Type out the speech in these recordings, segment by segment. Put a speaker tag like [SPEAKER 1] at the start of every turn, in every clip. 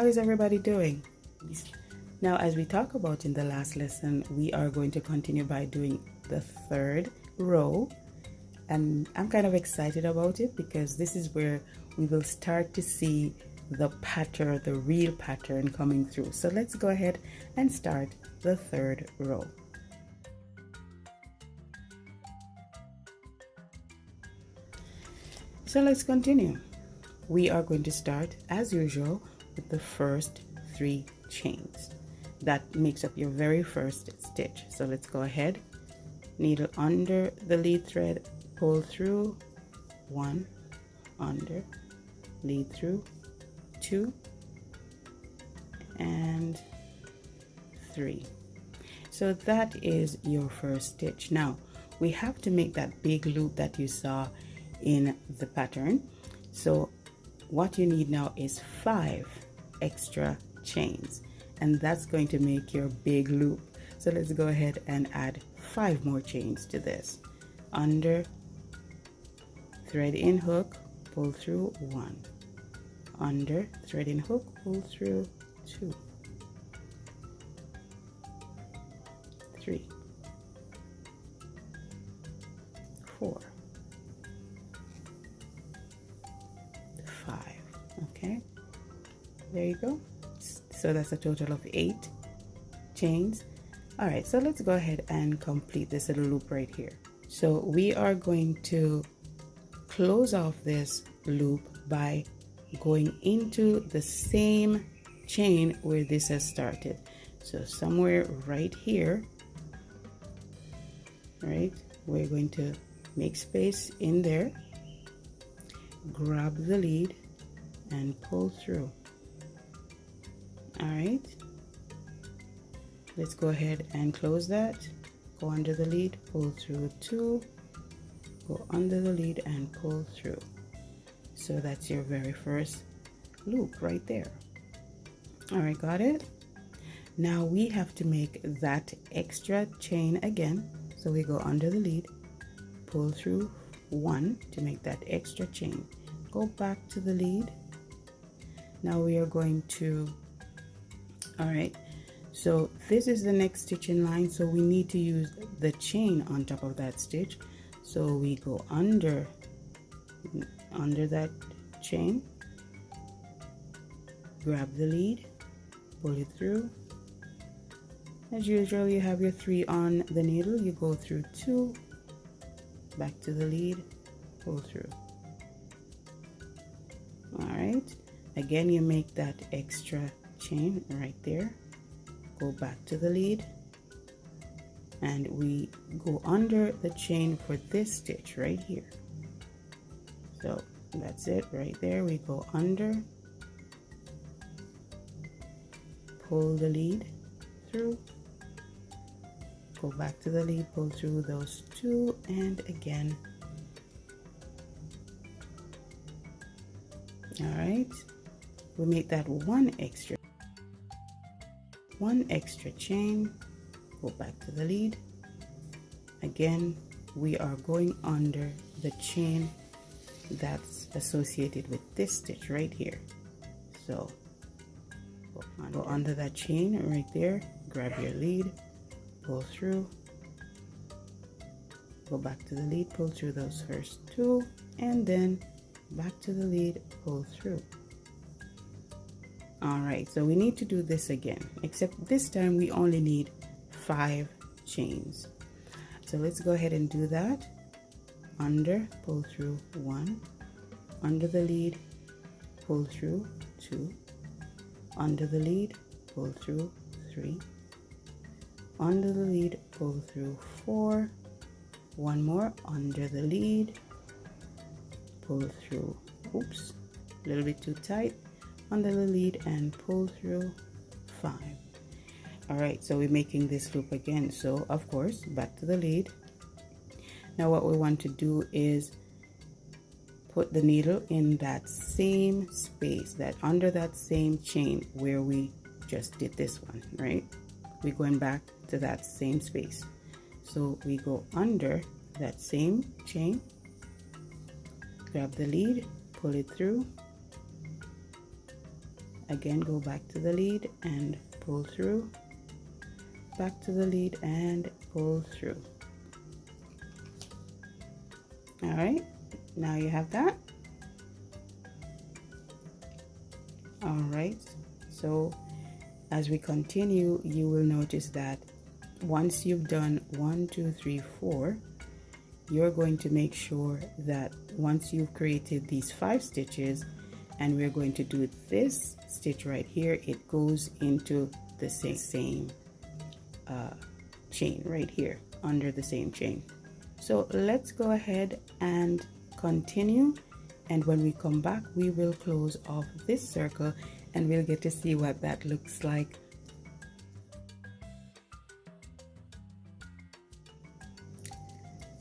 [SPEAKER 1] is everybody doing? Now, as we talked about in the last lesson, we are going to continue by doing the third row, and I'm kind of excited about it because this is where we will start to see the pattern, the real pattern coming through. So let's go ahead and start the third row. So let's continue. We are going to start as usual with the first 3 chains. That makes up your very first stitch. So let's go ahead, needle under the lead thread, pull through 1, under, lead through 2 and 3. So that is your first stitch. Now we have to make that big loop that you saw in the pattern. So what you need now is 5 extra chains, and that's going to make your big loop. So let's go ahead and add 5 more chains to this. Under, thread in hook, pull through 1, under, thread in hook, pull through 2, 3, 4, 5. Okay, there you go. So that's a total of 8 chains. All right, so let's go ahead and complete this little loop right here. So we are going to close off this loop by going into the same chain where this has started. So somewhere right here, right, we're going to make space in there, grab the lead and pull through. All right, let's go ahead and close that, go under the lead, pull through 2, go under the lead and pull through. So that's your very first loop right there. All right, got it? Now we have to make that extra chain again. So we go under the lead, pull through 1 to make that extra chain, go back to the lead. Now we are going to, all right, so this is the next stitch in line, so we need to use the chain on top of that stitch. So we go under that chain, grab the lead, pull it through. As usual, you have your 3 on the needle, you go through 2, back to the lead, pull through. All right, again you make that extra chain right there, go back to the lead, and we go under the chain for this stitch right here. So that's it right there. We go under, pull the lead through, go back to the lead, pull through those 2, and again. All right, we make that one extra chain, go back to the lead. Again, we are going under the chain that's associated with this stitch right here. So go under that chain right there, grab your lead, pull through, go back to the lead, pull through those first 2, and then back to the lead, pull through. All right, so we need to do this again, except this time we only need 5 chains. So let's go ahead and do that. Under, pull through 1, under the lead, pull through 2, under the lead, pull through 3, under the lead, pull through 4, one more, under the lead, pull through, oops, a little bit too tight, under the lead and pull through 5. All right, so we're making this loop again. So of course, back to the lead. Now what we want to do is put the needle in that same space, that under that same chain where we just did this one, right? We're going back to that same space. So we go under that same chain, grab the lead, pull it through, Again, go back to the lead and pull through, back to the lead and pull through. All right, now you have that. All right, so as we continue, you will notice that once you've done 1, 2, 3, 4, you're going to make sure that once you've created these 5 stitches, and we're going to do this stitch right here, it goes into the same chain right here under the same chain. So let's go ahead and continue, and when we come back we will close off this circle and we'll get to see what that looks like.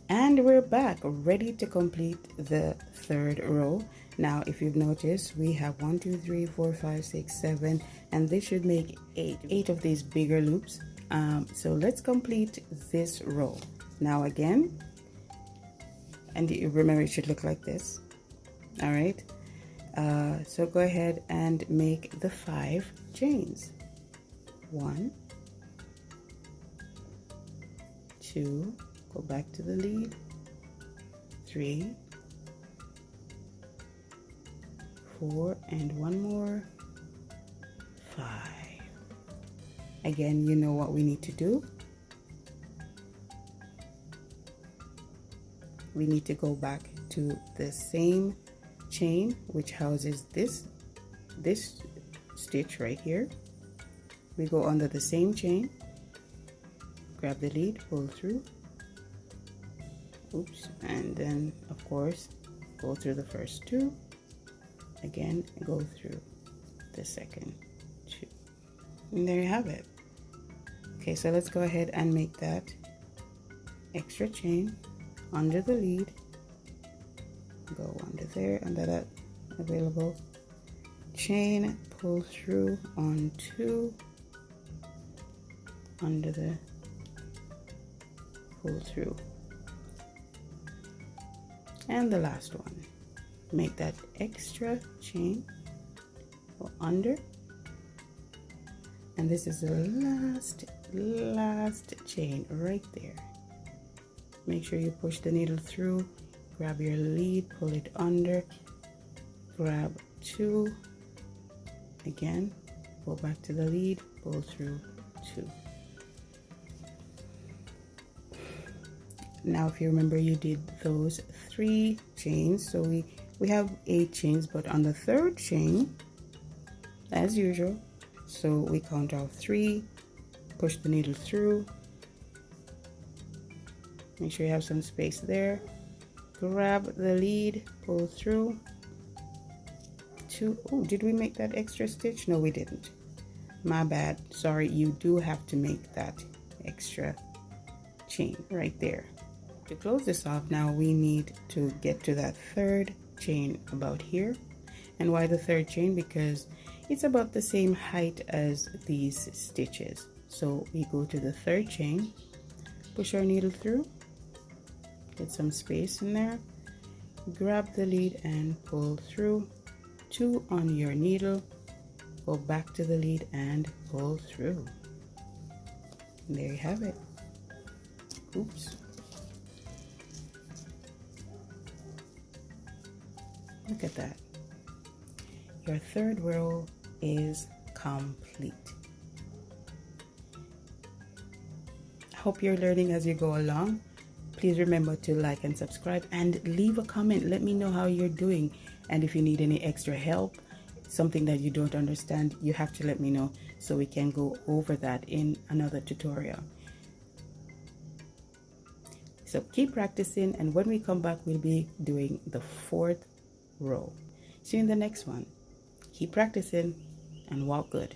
[SPEAKER 1] And we're back, ready to complete the 3rd row. Now if you've noticed, we have 1, 2, 3, 4, 5, 6, 7, and this should make 8 of these bigger loops. So let's complete this row. Now again, and you remember it should look like this. All right, so go ahead and make the 5 chains. 1, 2, go back to the lead, 3, 4, and one more, 5. Again, you know what we need to do. We need to go back to the same chain which houses this stitch right here. We go under the same chain, grab the lead, pull through, oops, and then of course go through the first 2, again go through the second 2, and there you have it. Okay, so let's go ahead and make that extra chain under the lead, go under there, under that available chain, pull through on 2, under the pull through, and the last one, make that extra chain, go under, and this is the last chain right there. Make sure you push the needle through, grab your lead, pull it under, grab 2, again go back to the lead, pull through 2. Now if you remember, you did those 3 chains, so we have 8 chains, but on the 3rd chain, as usual, so we count off 3, push the needle through, make sure you have some space there, grab the lead, pull through 2. Oh, did we make that extra stitch? No, we didn't. My bad. Sorry, you do have to make that extra chain right there. To close this off, now we need to get to that 3rd chain about here. And why the 3rd chain? Because it's about the same height as these stitches. So we go to the 3rd chain, push our needle through, get some space in there, grab the lead and pull through 2 on your needle, go back to the lead and pull through. And there you have it. Oops. Look at that. Your 3rd row is complete. I hope you're learning as you go along. Please remember to like and subscribe and leave a comment. Let me know how you're doing. And if you need any extra help, something that you don't understand, you have to let me know so we can go over that in another tutorial. So keep practicing, and when we come back, we'll be doing the 4th row. See you in the next one. Keep practicing and walk good.